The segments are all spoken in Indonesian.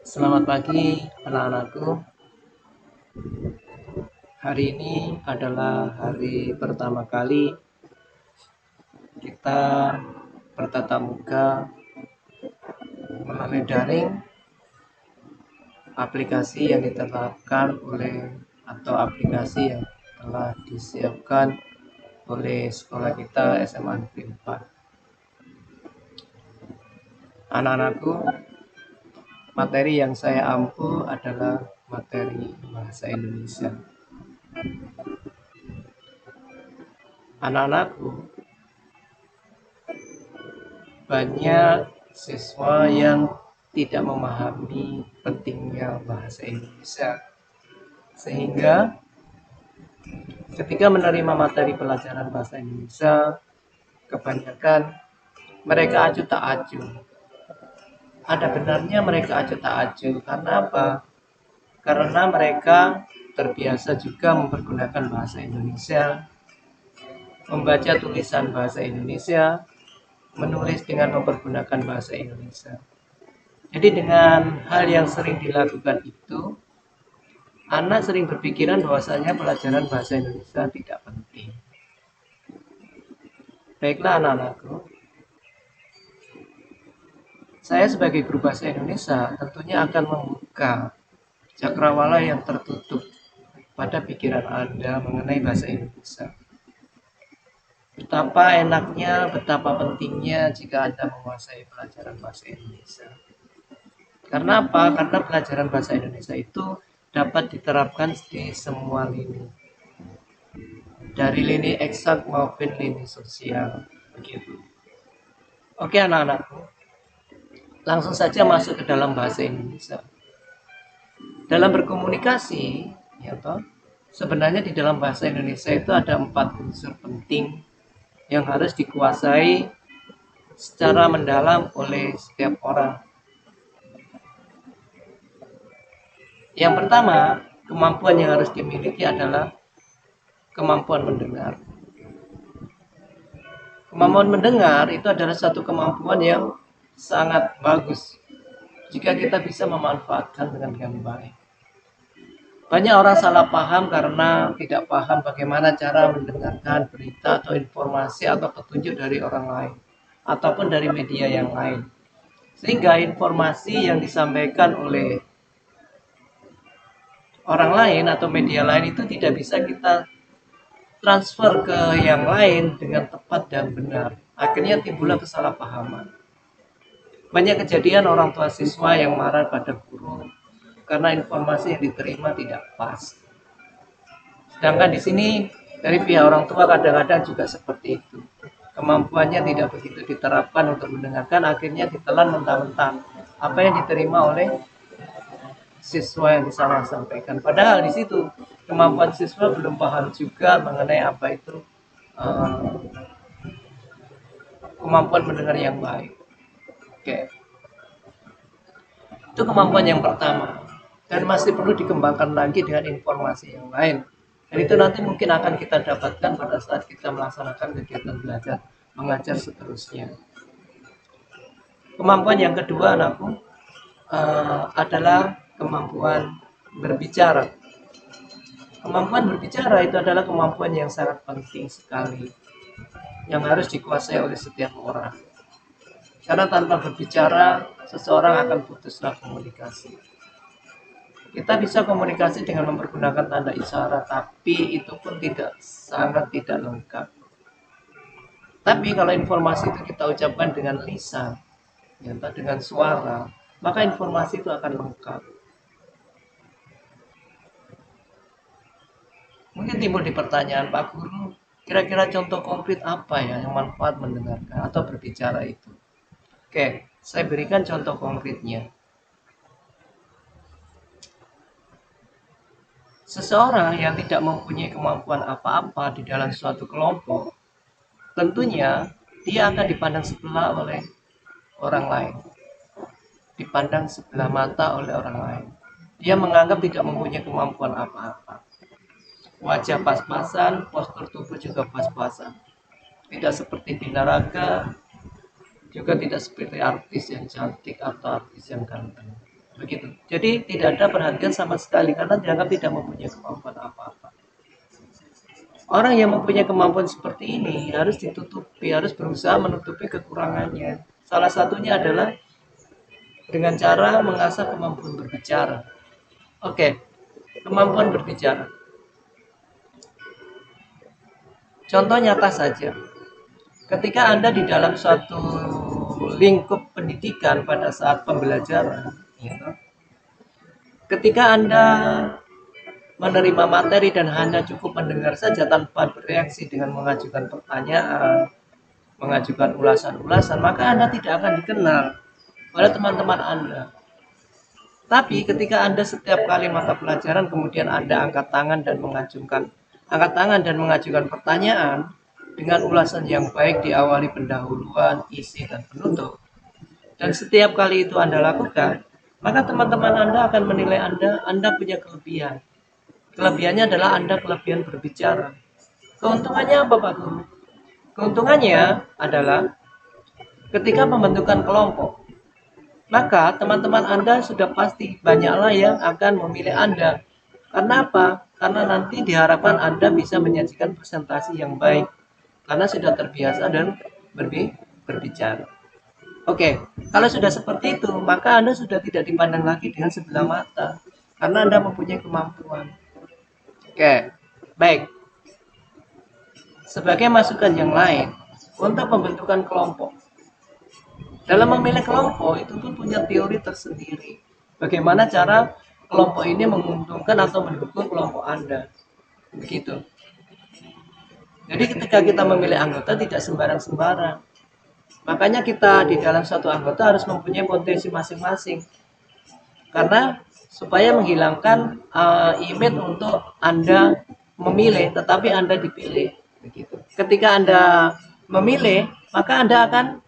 Selamat pagi anak-anakku. Hari ini adalah hari pertama kali kita bertatap muka melalui daring, aplikasi yang diterapkan oleh atau aplikasi yang telah disiapkan oleh sekolah kita SMA Negeri 4. Anak-anakku, materi yang saya ampu adalah materi bahasa Indonesia. Anak-anakku, banyak siswa yang tidak memahami pentingnya bahasa Indonesia, sehingga ketika menerima materi pelajaran bahasa Indonesia, kebanyakan mereka acuh tak acuh. Ada benarnya mereka acuh tak acuh, karena apa? Karena mereka terbiasa juga mempergunakan bahasa Indonesia, membaca tulisan bahasa Indonesia, menulis dengan mempergunakan bahasa Indonesia. Jadi dengan hal yang sering dilakukan itu, anak sering berpikiran bahwasanya pelajaran bahasa Indonesia tidak penting. Baiklah anak-anakku, saya sebagai guru bahasa Indonesia tentunya akan membuka cakrawala yang tertutup pada pikiran Anda mengenai bahasa Indonesia. Betapa enaknya, betapa pentingnya jika Anda menguasai pelajaran bahasa Indonesia. Karena apa? Karena pelajaran bahasa Indonesia itu dapat diterapkan di semua lini, dari lini eksak maupun lini sosial. Begitu. Oke anak-anakku, langsung saja masuk ke dalam bahasa Indonesia. Dalam berkomunikasi, ya toh, sebenarnya di dalam bahasa Indonesia itu ada 4 unsur penting yang harus dikuasai secara mendalam oleh setiap orang. Yang pertama, kemampuan yang harus dimiliki adalah kemampuan mendengar. Kemampuan mendengar itu adalah satu kemampuan yang sangat bagus jika kita bisa memanfaatkan dengan baik. Banyak orang salah paham karena tidak paham bagaimana cara mendengarkan berita atau informasi atau petunjuk dari orang lain ataupun dari media yang lain. Sehingga informasi yang disampaikan oleh orang lain atau media lain itu tidak bisa kita transfer ke yang lain dengan tepat dan benar. Akhirnya timbullah kesalahpahaman. Banyak kejadian orang tua siswa yang marah pada guru karena informasi yang diterima tidak pas. Sedangkan di sini dari pihak orang tua kadang-kadang juga seperti itu. Kemampuannya tidak begitu diterapkan untuk mendengarkan, akhirnya ditelan mentah-mentah apa yang diterima oleh siswa yang disalah sampaikan. Padahal di situ kemampuan siswa belum paham juga mengenai apa itu uh, kemampuan mendengar yang baik. Oke, itu kemampuan yang pertama. Dan masih perlu dikembangkan lagi dengan informasi yang lain. Dan itu nanti mungkin akan kita dapatkan pada saat kita melaksanakan kegiatan belajar mengajar seterusnya. Kemampuan yang kedua anakku adalah kemampuan berbicara. Kemampuan berbicara itu adalah kemampuan yang sangat penting sekali yang harus dikuasai oleh setiap orang. Karena tanpa berbicara, seseorang akan putuslah komunikasi. Kita bisa komunikasi dengan mempergunakan tanda isyarat, tapi itu pun sangat tidak lengkap. Tapi kalau informasi itu kita ucapkan dengan lisan, ya, dengan suara, maka informasi itu akan lengkap. Mungkin timbul di pertanyaan, Pak Guru, kira-kira contoh konkret apa ya yang manfaat mendengarkan atau berbicara itu? Oke, saya berikan contoh konkretnya. Seseorang yang tidak mempunyai kemampuan apa-apa di dalam suatu kelompok, tentunya dia akan dipandang sebelah oleh orang lain. Dipandang sebelah mata oleh orang lain. Dia menganggap tidak mempunyai kemampuan apa-apa. Wajah pas-pasan, postur tubuh juga pas-pasan. Tidak seperti binaraga, juga tidak seperti artis yang cantik atau artis yang ganteng. begitu. Jadi tidak ada perhatian sama sekali karena dianggap tidak mempunyai kemampuan apa-apa. Orang yang mempunyai kemampuan seperti ini harus ditutupi, harus berusaha menutupi kekurangannya. Salah satunya adalah dengan cara mengasah kemampuan berbicara. Oke, kemampuan berbicara. Contoh nyata saja. Ketika Anda di dalam suatu lingkup pendidikan pada saat pembelajaran, ya, ketika Anda menerima materi dan hanya cukup mendengar saja tanpa bereaksi dengan mengajukan pertanyaan, mengajukan ulasan-ulasan, maka Anda tidak akan dikenal oleh teman-teman Anda. Tapi ketika Anda setiap kali mata pelajaran kemudian Anda angkat tangan dan mengajukan pertanyaan dengan ulasan yang baik diawali pendahuluan, isi dan penutup. Dan setiap kali itu Anda lakukan, maka teman-teman Anda akan menilai Anda punya kelebihan. Kelebihannya adalah Anda kelebihan berbicara. Keuntungannya apa Pak Guru? Keuntungannya adalah ketika pembentukan kelompok, maka teman-teman Anda sudah pasti banyaklah yang akan memilih Anda. Karena apa? Karena nanti diharapkan Anda bisa menyajikan presentasi yang baik. Karena sudah terbiasa dan berbicara. Oke, kalau sudah seperti itu, maka Anda sudah tidak dipandang lagi dengan sebelah mata. Karena Anda mempunyai kemampuan. Oke, baik. Sebagai masukan yang lain, untuk pembentukan kelompok. Dalam memilih kelompok itu pun punya teori tersendiri. Bagaimana cara kelompok ini menguntungkan atau mendukung kelompok Anda. Begitu. Jadi ketika kita memilih anggota tidak sembarang-sembarang. Makanya kita di dalam satu anggota harus mempunyai potensi masing-masing. Karena supaya menghilangkan image untuk Anda memilih, tetapi Anda dipilih. Begitu. Ketika Anda memilih, maka Anda akan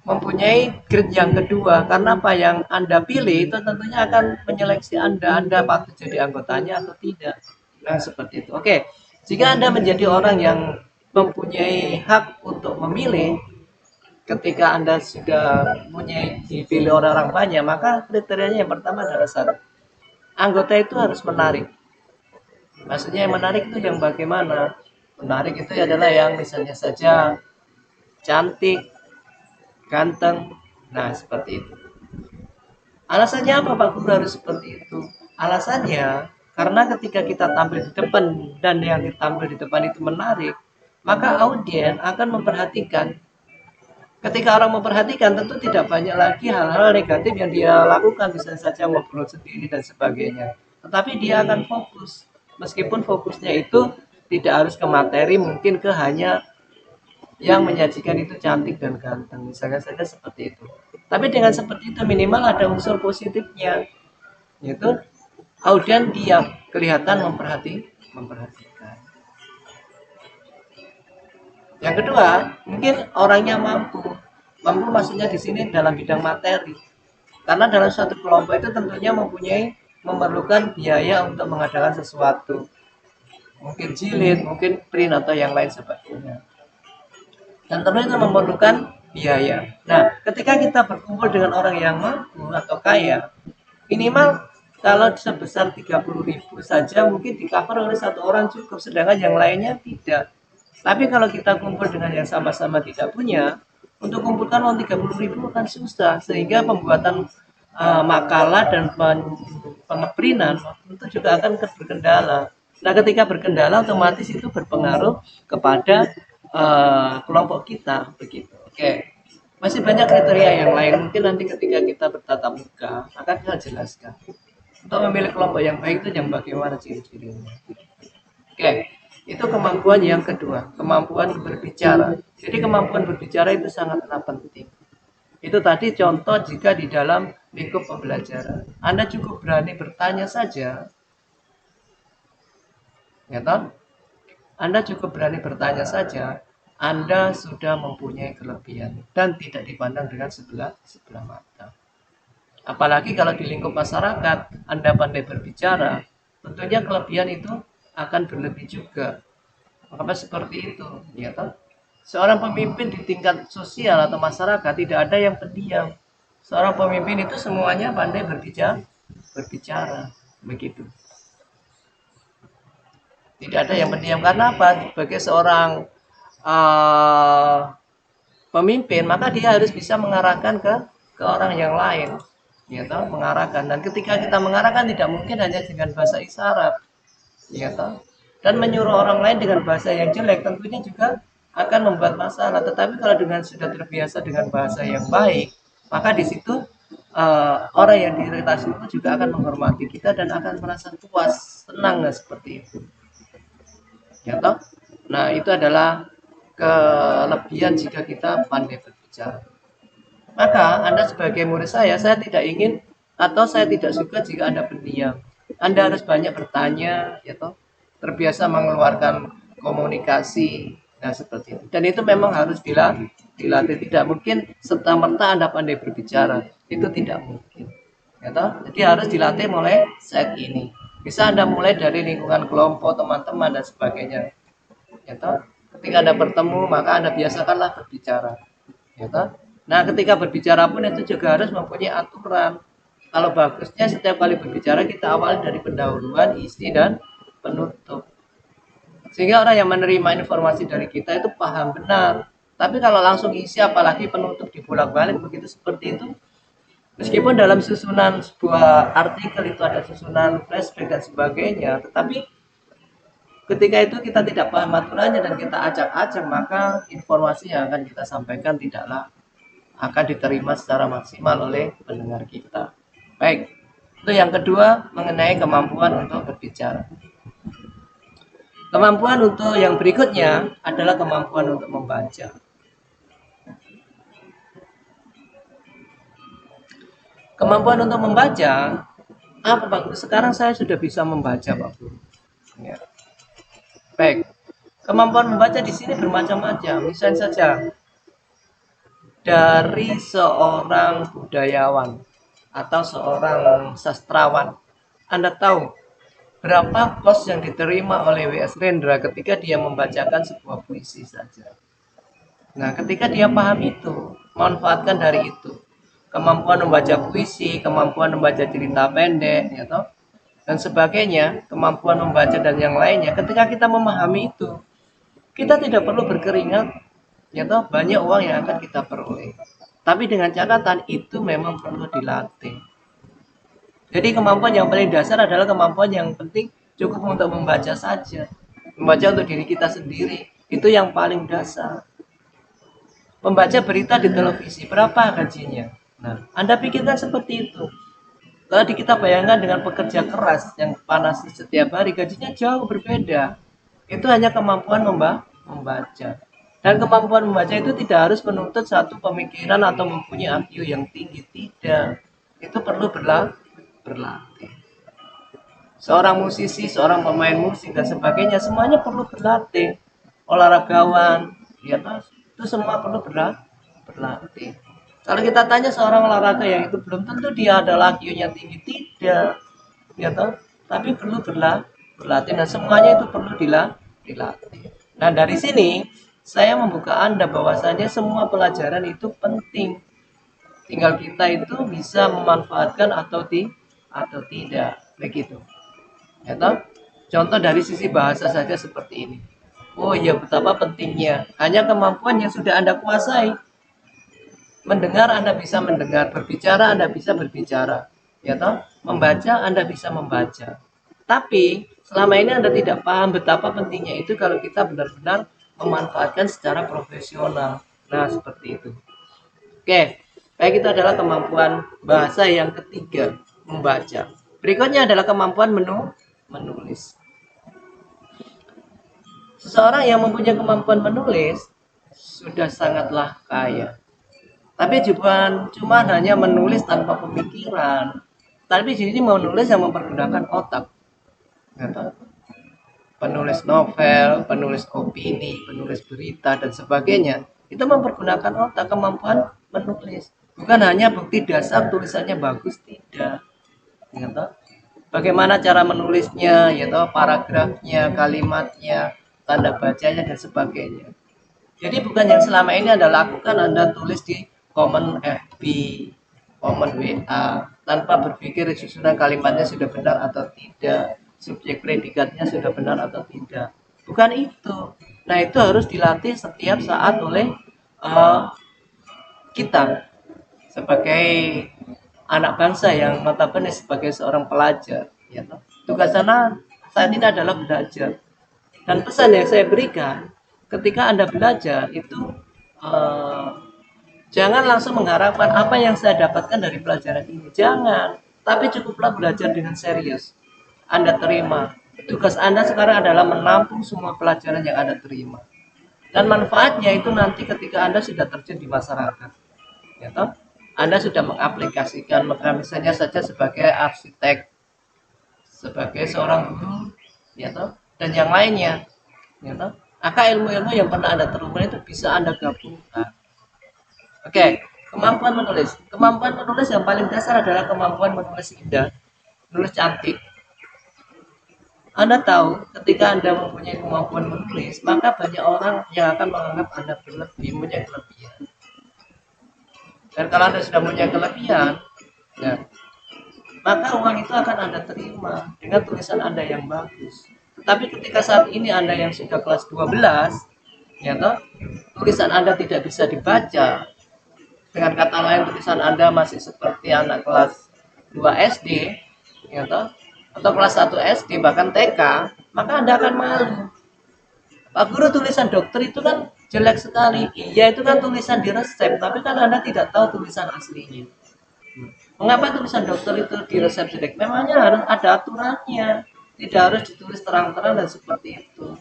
mempunyai grade yang kedua karena apa yang Anda pilih itu tentunya akan menyeleksi Anda patut jadi anggotanya atau tidak. Nah, seperti itu. Oke. Jika Anda menjadi orang yang mempunyai hak untuk memilih ketika Anda sudah mempunyai dipilih orang-orang banyak, maka kriterianya yang pertama adalah satu. Anggota itu harus menarik. Maksudnya yang menarik itu yang bagaimana? Menarik itu adalah yang misalnya saja cantik, ganteng. Nah, seperti itu. Alasannya apa Pak Guru harus seperti itu? Alasannya karena ketika kita tampil di depan dan yang ditampil di depan itu menarik, maka audien akan memperhatikan. Ketika orang memperhatikan tentu tidak banyak lagi hal-hal negatif yang dia lakukan, bisa saja ngobrol sendiri dan sebagainya. Tetapi dia akan fokus. Meskipun fokusnya itu tidak harus ke materi, mungkin ke hanya yang menyajikan itu cantik dan ganteng, misalnya saja seperti itu. Tapi dengan seperti itu minimal ada unsur positifnya, yaitu audien diam, kelihatan memperhatikan. Yang kedua, mungkin orangnya mampu. Mampu maksudnya di sini dalam bidang materi. Karena dalam suatu kelompok itu tentunya memerlukan biaya untuk mengadakan sesuatu. Mungkin jilid, mungkin print atau yang lain sebagainya. Dan tentunya itu memerlukan biaya. Nah, ketika kita berkumpul dengan orang yang mampu atau kaya, minimal kalau sebesar 30.000 saja mungkin di cover oleh satu orang cukup, sedangkan yang lainnya tidak. Tapi kalau kita kumpul dengan yang sama-sama tidak punya, untuk kumpulkan uang 30.000 akan susah, sehingga pembuatan makalah dan pengeprinan itu juga akan berkendala. Nah, ketika berkendala otomatis itu berpengaruh kepada kelompok kita, begitu. Oke. Masih banyak kriteria yang lain, mungkin nanti ketika kita bertatap muka akan kita jelaskan. Untuk memilih kelompok yang baik itu yang bagaimana ciri-cirinya. Oke, itu kemampuan yang kedua, kemampuan berbicara. Jadi kemampuan berbicara itu sangatlah penting. Itu tadi contoh jika di dalam lingkup pembelajaran. Anda cukup berani bertanya saja, ya toh? Anda cukup berani bertanya saja, Anda sudah mempunyai kelebihan dan tidak dipandang dengan sebelah mata. Apalagi kalau di lingkup masyarakat, Anda pandai berbicara, tentunya kelebihan itu akan berlebih juga. Maka seperti itu, ya toh? Seorang pemimpin di tingkat sosial atau masyarakat tidak ada yang pendiam. Seorang pemimpin itu semuanya pandai berbicara begitu. Tidak ada yang pendiam, karena apa? Sebagai seorang uh, pemimpin, maka dia harus bisa mengarahkan ke orang yang lain, ya toh, mengarahkan. Dan ketika kita mengarahkan, tidak mungkin hanya dengan bahasa isyarat, ya toh. Dan menyuruh orang lain dengan bahasa yang jelek tentunya juga akan membuat masalah. Tetapi kalau dengan sudah terbiasa dengan bahasa yang baik, maka di situ orang yang diiritasi itu juga akan menghormati kita dan akan merasa puas, senang, nah, seperti itu, ya toh. Nah, itu adalah kelebihan jika kita pandai berbicara. Maka Anda sebagai murid saya tidak ingin atau saya tidak suka jika Anda pendiam. Anda harus banyak bertanya, ya toh, terbiasa mengeluarkan komunikasi, nah seperti itu. Dan itu memang harus dilatih. Tidak mungkin serta merta Anda pandai berbicara, itu tidak mungkin, ya toh. Jadi harus dilatih mulai saat ini. Bisa Anda mulai dari lingkungan kelompok, teman-teman dan sebagainya, ya toh. Ketika Anda bertemu, maka Anda biasakanlah berbicara, ya toh. Nah, ketika berbicara pun itu juga harus mempunyai aturan. Kalau bagusnya setiap kali berbicara kita awali dari pendahuluan, isi dan penutup, sehingga orang yang menerima informasi dari kita itu paham benar. Tapi kalau langsung isi apalagi penutup dibolak-balik begitu seperti itu, meskipun dalam susunan sebuah artikel itu ada susunan flashback dan sebagainya, tetapi ketika itu kita tidak paham aturannya dan kita acak-acak, maka informasi yang akan kita sampaikan tidaklah akan diterima secara maksimal oleh pendengar kita. Baik, itu yang kedua mengenai kemampuan untuk berbicara. Kemampuan untuk yang berikutnya adalah kemampuan untuk membaca. Kemampuan untuk membaca, apa Pak Guru? Sekarang saya sudah bisa membaca, Pak Guru. Ya. Baik, kemampuan membaca di sini bermacam-macam. Misalnya saja dari seorang budayawan atau seorang sastrawan. Anda tahu berapa kos yang diterima oleh W.S. Rendra ketika dia membacakan sebuah puisi saja? Nah, ketika dia paham itu, manfaatkan dari itu. Kemampuan membaca puisi, kemampuan membaca cerita pendek, ya toh, dan sebagainya, kemampuan membaca dan yang lainnya. Ketika kita memahami itu, kita tidak perlu berkeringat, ya toh, banyak uang yang akan kita peroleh. Tapi dengan catatan itu memang perlu dilatih. Jadi kemampuan yang paling dasar adalah kemampuan yang penting cukup untuk membaca saja. Membaca untuk diri kita sendiri, itu yang paling dasar. Membaca berita di televisi, berapa gajinya? Nah, Anda pikirkan seperti itu. Kalau kita bayangkan dengan pekerja keras yang panas setiap hari, gajinya jauh berbeda. Itu hanya kemampuan membaca. Dan kemampuan membaca itu tidak harus menuntut satu pemikiran atau mempunyai IQ yang tinggi, tidak. Itu perlu berlatih. Seorang musisi, seorang pemain musik dan sebagainya, semuanya perlu berlatih. Olahragawan, ya itu semua perlu berlatih. Kalau kita tanya seorang olahraga yang itu belum tentu dia adalah IQ-nya tinggi, tidak, ya toh, tapi perlu berlatih dan semuanya itu perlu dilatih. Nah, dari sini saya membuka Anda bahwasanya semua pelajaran itu penting. Tinggal kita itu bisa memanfaatkan atau tidak, begitu. Ya toh? Contoh dari sisi bahasa saja seperti ini. Oh iya, betapa pentingnya. Hanya kemampuan yang sudah Anda kuasai. Mendengar Anda bisa mendengar, berbicara Anda bisa berbicara, ya toh? Membaca Anda bisa membaca. Tapi selama ini Anda tidak paham betapa pentingnya itu kalau kita benar-benar memanfaatkan secara profesional. Nah, seperti itu. Oke, baik, itu adalah kemampuan bahasa yang ketiga, membaca. Berikutnya adalah kemampuan menulis. Seseorang yang mempunyai kemampuan menulis sudah sangatlah kaya. Tapi cuma hanya menulis tanpa pemikiran. Tapi di sini menulis yang mempergunakan otak. Penulis novel, penulis opini, penulis berita dan sebagainya, itu mempergunakan otak, kemampuan menulis. Bukan hanya bukti dasar tulisannya bagus, tidak. Bagaimana cara menulisnya, yaitu paragrafnya, kalimatnya, tanda bacanya dan sebagainya. Jadi bukan yang selama ini Anda lakukan, Anda tulis di komen FB, komen WA, tanpa berpikir susunan kalimatnya sudah benar atau tidak, subjek predikatnya sudah benar atau tidak. Bukan itu. Nah, itu harus dilatih setiap saat oleh kita sebagai anak bangsa yang notabene sebagai seorang pelajar, ya toh. Tugas anak saat ini adalah belajar. Dan pesan yang saya berikan, ketika Anda belajar itu eh, jangan langsung mengharapkan apa yang saya dapatkan dari pelajaran ini. Jangan, tapi cukuplah belajar dengan serius. Anda terima. Tugas Anda sekarang adalah menampung semua pelajaran yang Anda terima. Dan manfaatnya itu nanti ketika Anda sudah terjun di masyarakat. Ya toh? Anda sudah mengaplikasikan, maka misalnya saja sebagai arsitek, sebagai seorang guru, ya toh, dan yang lainnya, ya toh. Maka ilmu-ilmu yang pernah Anda terima itu bisa Anda gabungkan. Oke, kemampuan menulis. Kemampuan menulis yang paling dasar adalah kemampuan menulis indah, menulis cantik. Anda tahu, ketika Anda mempunyai kemampuan menulis, maka banyak orang yang akan menganggap Anda punya kelebihan. Dan kalau Anda sudah punya kelebihan, ya, maka uang itu akan Anda terima dengan tulisan Anda yang bagus. Tetapi ketika saat ini Anda yang sudah kelas 12, ya toh, tulisan Anda tidak bisa dibaca. Dengan kata lain, tulisan Anda masih seperti anak kelas 2 SD, ya toh, atau kelas 1 SD, bahkan TK, maka Anda akan malu. Pak Guru, tulisan dokter itu kan jelek sekali. Iya, itu kan tulisan di resep, tapi kan Anda tidak tahu tulisan aslinya. Mengapa tulisan dokter itu di resep jelek? Memangnya harus ada aturannya. Tidak harus ditulis terang-terang dan seperti itu.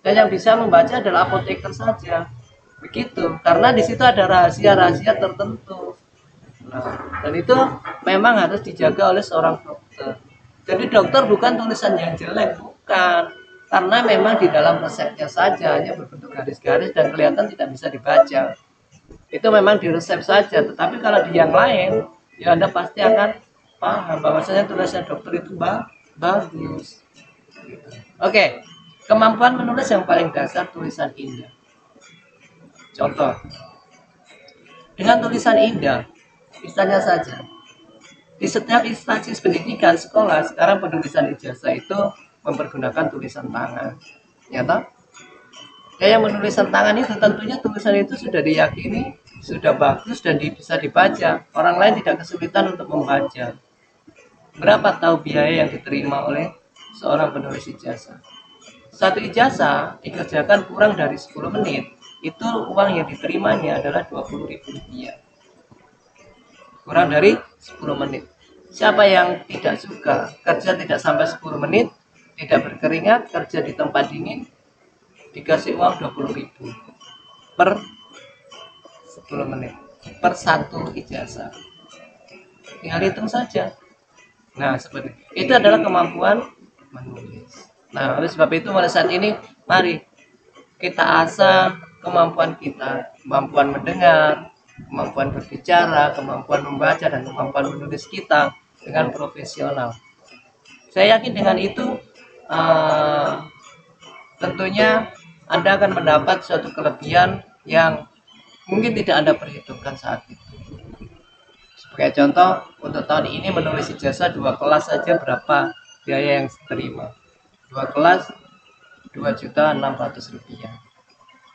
Dan yang bisa membaca adalah apoteker saja. Begitu, karena di situ ada rahasia-rahasia tertentu. Nah, dan itu memang harus dijaga oleh seorang dokter. Jadi dokter bukan tulisan yang jelek, bukan. Karena memang di dalam resepnya saja hanya berbentuk garis-garis dan kelihatan tidak bisa dibaca. Itu memang di resep saja, tetapi kalau di yang lain, ya Anda pasti akan paham bahwasanya tulisan dokter itu bagus. Oke, kemampuan menulis yang paling dasar tulisan indah. Contoh, dengan tulisan indah, misalnya saja, di setiap instansi pendidikan sekolah sekarang penulisan ijazah itu mempergunakan tulisan tangan, ya toh? Kayak menulisan tangan itu tentunya tulisan itu sudah diyakini sudah bagus dan bisa dibaca. Orang lain tidak kesulitan untuk membaca. Berapa tahu biaya yang diterima oleh seorang penulis ijazah? Satu ijazah dikerjakan kurang dari 10 menit. Itu uang yang diterimanya adalah Rp20.000. Kurang dari 10 menit. Siapa yang tidak suka kerja tidak sampai 10 menit, tidak berkeringat, kerja di tempat dingin, dikasih uang 20.000 per 10 menit, per satu ijazah. Tinggal hitung saja. Nah, seperti itu adalah kemampuan menulis. Nah, oleh sebab itu pada saat ini mari kita asah kemampuan kita, kemampuan mendengar, kemampuan berbicara, kemampuan membaca, dan kemampuan menulis kita dengan profesional. Saya yakin dengan itu tentunya Anda akan mendapat suatu kelebihan yang mungkin tidak Anda perhitungkan saat itu. Sebagai contoh, untuk tahun ini menulis ijazah 2 kelas saja berapa biaya yang diterima? 2 kelas Rp2.600.000.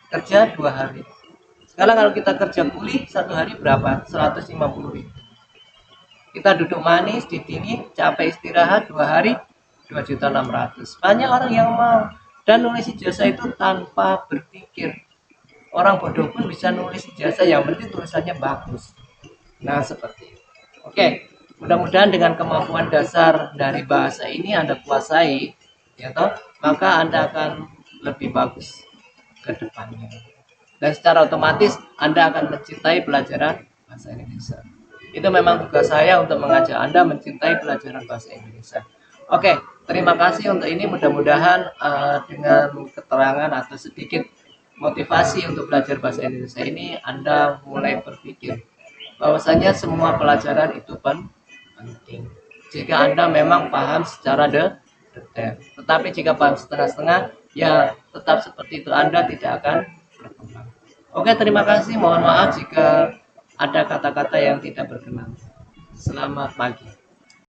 Kerja 2 hari. Sekarang kalau kita kerja kuli 1 hari berapa? 150.000. Kita duduk manis di sini, capek istirahat 2 hari 2.600.000. Banyak orang yang mau dan nulis ijazah itu tanpa berpikir. Orang bodoh pun bisa nulis ijazah, yang penting tulisannya bagus. Nah, seperti itu. Oke, mudah-mudahan dengan kemampuan dasar dari bahasa ini Anda kuasai, ya toh, maka Anda akan lebih bagus ke depannya. Dan secara otomatis Anda akan mencintai pelajaran bahasa Indonesia. Itu memang tugas saya untuk mengajak Anda mencintai pelajaran bahasa Indonesia. Oke, terima kasih untuk ini. Mudah-mudahan dengan keterangan atau sedikit motivasi untuk belajar bahasa Indonesia ini Anda mulai berpikir bahwasanya semua pelajaran itu penting. Jika Anda memang paham secara detail. Tetapi jika paham setengah-setengah, ya tetap seperti itu, Anda tidak akan berkembang. Oke, terima kasih. Mohon maaf jika ada kata-kata yang tidak berkenan. Selamat pagi.